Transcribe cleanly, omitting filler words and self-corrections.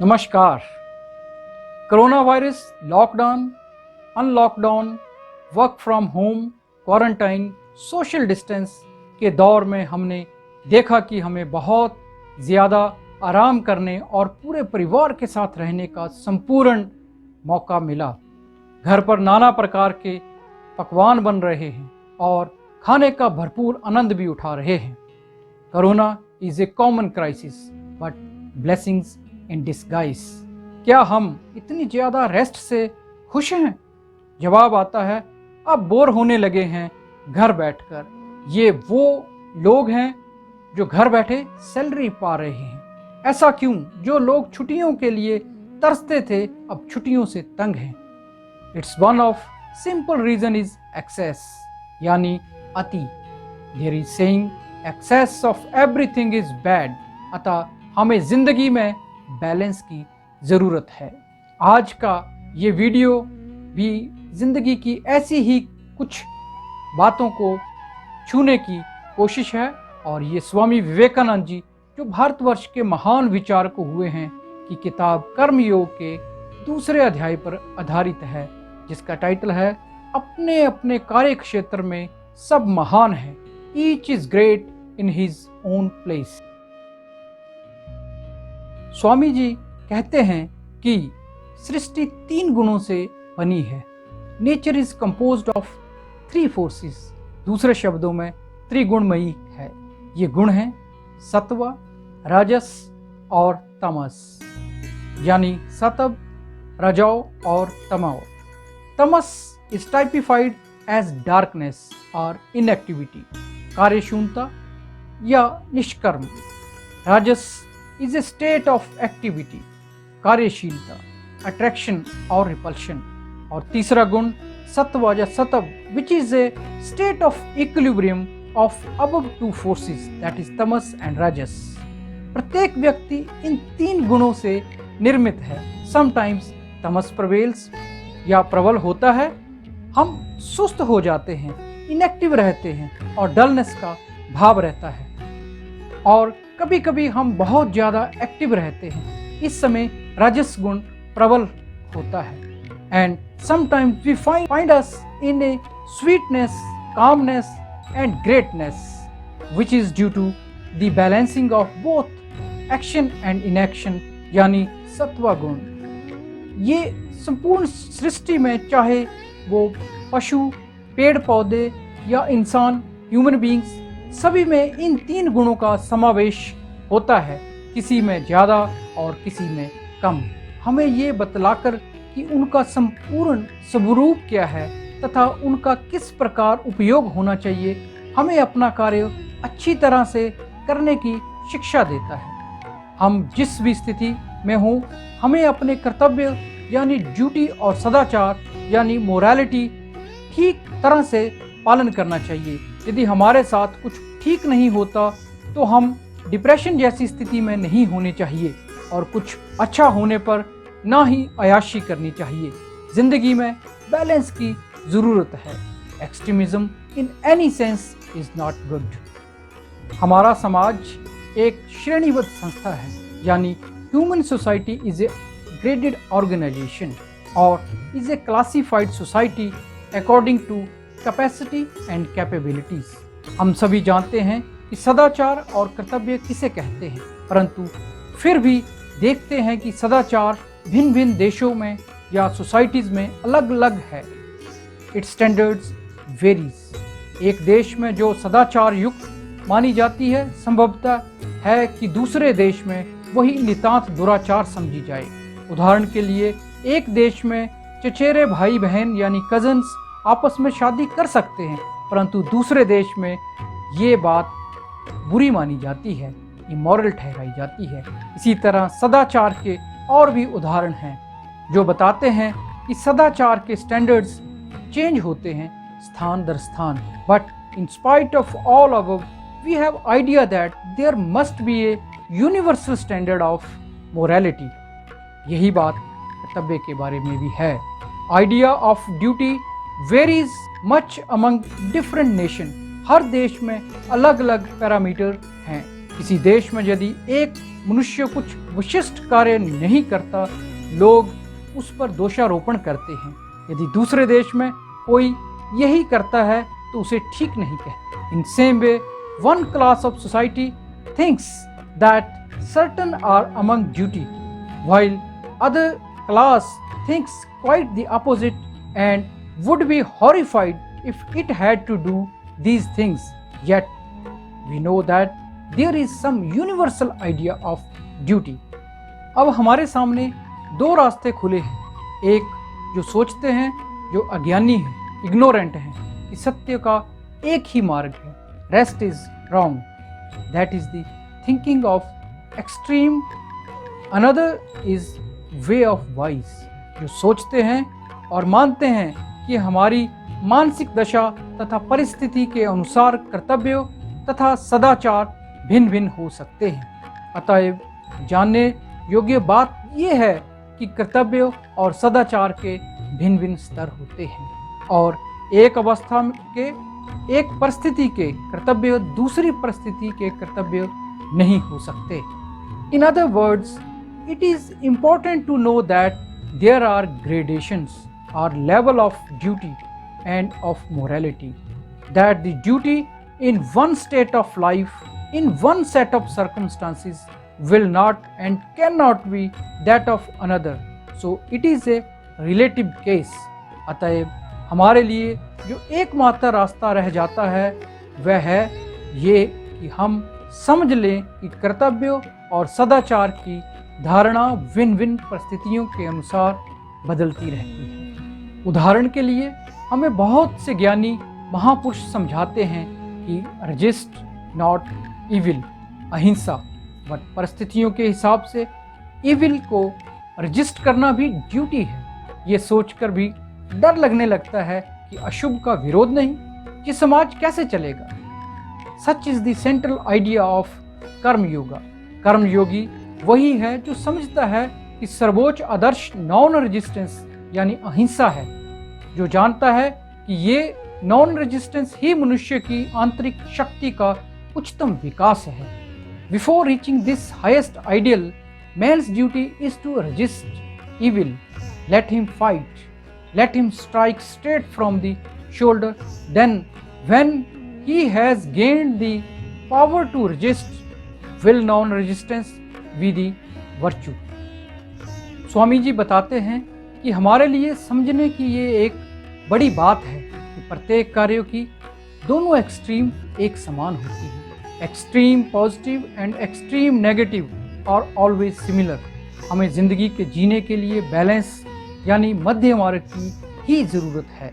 नमस्कार। Corona virus, lockdown, unlockdown, work from home, quarantine, social distance के दौर में हमने देखा कि हमें बहुत ज़्यादा आराम करने और पूरे परिवार के साथ रहने का संपूर्ण मौका मिला। घर पर नाना प्रकार के पकवान बन रहे हैं और खाने का भरपूर आनंद भी उठा रहे हैं। Corona is a common crisis but blessings in disguise. क्या हम इतनी ज़्यादा रेस्ट से खुश हैं? जवाब आता है, अब बोर होने लगे हैं घर बैठकर। ये वो लोग हैं जो घर बैठे सैलरी पा रहे हैं। ऐसा क्यों? जो लोग छुट्टियों के लिए तरसते थे अब छुट्टियों से तंग हैं। It's one of simple reason is excess, यानी अति। There is saying excess of everything is bad. अतः हमें जिंदगी में बैलेंस की ज़रूरत है। आज का ये वीडियो भी ज़िंदगी की ऐसी ही कुछ बातों को छूने की कोशिश है और ये स्वामी विवेकानंद जी, जो भारतवर्ष के महान विचारक हुए हैं, की किताब कर्मयोग के दूसरे अध्याय पर आधारित है, जिसका टाइटल है अपने अपने कार्य क्षेत्र में सब महान है, each is great in his own place. Swami ji कहते हैं कि सृष्टि 3 गुणों से बनी है। Nature is composed of 3 forces. दूसरे शब्दों में त्रिगुणमयी है। ये गुण हैं सत्व, राजस और तमस, यानी सत्व, रजो और तमो। तमस इज टाइपिफाइड एज डार्कनेस और इनएक्टिविटी, कार्यशून्यता या निष्कर्म। राजस is a state of activity, कार्यशीलता, attraction और repulsion। और तीसरा गुण सत्व या सतव, which is a state of equilibrium of above 2 forces, that is tamas and rajas। प्रत्येक व्यक्ति इन 3 गुणों से निर्मित है। Sometimes तमस prevails या प्रबल होता है, हम सुस्त हो जाते हैं, इनएक्टिव रहते हैं और डलनेस का भाव रहता है। और कभी कभी हम बहुत ज़्यादा एक्टिव रहते हैं, इस समय राजस गुण प्रबल होता है। And sometimes we find us in a sweetness, calmness and greatness, which is due to the balancing of both action and inaction, यानी सत्व गुण। ये संपूर्ण सृष्टि में, चाहे वो पशु, पेड़ पौधे या इंसान, ह्यूमन बींग्स, सभी में इन 3 गुणों का समावेश होता है, किसी में ज़्यादा और किसी में कम। हमें ये बतलाकर कि उनका संपूर्ण स्वरूप क्या है तथा उनका किस प्रकार उपयोग होना चाहिए, हमें अपना कार्य अच्छी तरह से करने की शिक्षा देता है। हम जिस भी स्थिति में हों, हमें अपने कर्तव्य यानी ड्यूटी और सदाचार यानी मोरालिटी ठीक तरह से पालन करना चाहिए। यदि हमारे साथ कुछ ठीक नहीं होता तो हम डिप्रेशन जैसी स्थिति में नहीं होने चाहिए और कुछ अच्छा होने पर ना ही अयाशी करनी चाहिए। जिंदगी में बैलेंस की ज़रूरत है। Extremism in any sense is not good. हमारा समाज एक श्रेणीबद्ध संस्था है, यानी human society is a graded organization और is a classified society according to capacity and capabilities. हम सभी जानते हैं कि सदाचार और कर्तव्य किसे कहते हैं, परंतु फिर भी देखते हैं कि सदाचार भिन्न भिन्न देशों में या सोसाइटीज़ में अलग अलग है। It's standards varies. एक देश में जो सदाचार युक्त मानी जाती है, संभवतः है कि दूसरे देश में वही नितांत दुराचार समझी जाए। उदाहरण के लिए, एक देश में चचेरे भाई बहन यानी कजन्स आपस में शादी कर सकते हैं, परंतु दूसरे देश में ये बात बुरी मानी जाती है, इमोरल ठहराई जाती है। इसी तरह सदाचार के और भी उदाहरण हैं जो बताते हैं कि सदाचार के स्टैंडर्ड्स चेंज होते हैं स्थान दर स्थान। But in spite of all above we have idea that there must be a universal standard of morality. यही बात कर्तव्य के बारे में भी है। Idea of duty varies much among different nation. हर देश में अलग अलग पैरामीटर हैं। किसी देश में यदि एक मनुष्य कुछ विशिष्ट कार्य नहीं करता, लोग उस पर दोषारोपण करते हैं। यदि दूसरे देश में कोई यही करता है तो उसे ठीक नहीं कहते। In same way one class of society thinks that certain are among duty, while other class thinks quite the opposite and would be horrified if it had to do these things. Yet we know that there is some universal idea of duty. अब हमारे सामने दो रास्ते खुले हैं। एक जो सोचते हैं, जो अज्ञानी हैं, इग्नोरेंट हैं कि सत्य का एक ही मार्ग है, rest is wrong, that is the thinking of extreme. Another is way of wise, जो सोचते हैं और मानते हैं कि हमारी मानसिक दशा तथा परिस्थिति के अनुसार कर्तव्य तथा सदाचार भिन्न भिन्न हो सकते हैं। अतएव जानने योग्य बात यह है कि कर्तव्य और सदाचार के भिन्न भिन्न स्तर होते हैं और एक अवस्था के, एक परिस्थिति के कर्तव्य दूसरी परिस्थिति के कर्तव्य नहीं हो सकते। In other words, it is important to know that there are gradations or level of duty and of morality, that the duty in one state of life, in one set of circumstances will not and cannot be that of another, so it is a relative case. अतएव हमारे लिए जो एकमात्र रास्ता रह जाता है वह है ये कि हम समझ लें कि कर्तव्य और सदाचार की धारणा भिन्न भिन्न परिस्थितियों के अनुसार बदलती रहती है। उदाहरण के लिए हमें बहुत से ज्ञानी महापुरुष समझाते हैं कि रजिस्ट नॉट इविल, अहिंसा, बट परिस्थितियों के हिसाब से इविल को रजिस्ट करना भी ड्यूटी है। ये सोचकर भी डर लगने लगता है कि अशुभ का विरोध नहीं, कि समाज कैसे चलेगा। Such is the central idea of कर्म योगा। कर्म योगी वही है जो समझता है कि सर्वोच्च आदर्श नॉन रेजिस्टेंस यानी अहिंसा है, जो जानता है कि ये नॉन रेजिस्टेंस ही मनुष्य की आंतरिक शक्ति का उच्चतम विकास है। Before reaching this highest ideal, man's duty is to resist evil, let him fight, let him strike straight from the shoulder. Then when he has gained the power to resist, will non-resistance be the virtue. Swami ji बताते हैं कि हमारे लिए समझने की ये एक बड़ी बात है कि प्रत्येक कार्यों की दोनों एक्सट्रीम एक समान होती है। Extreme positive and extreme negative are always similar. हमें जिंदगी के जीने के लिए बैलेंस यानी मध्य मार्ग की ही ज़रूरत है।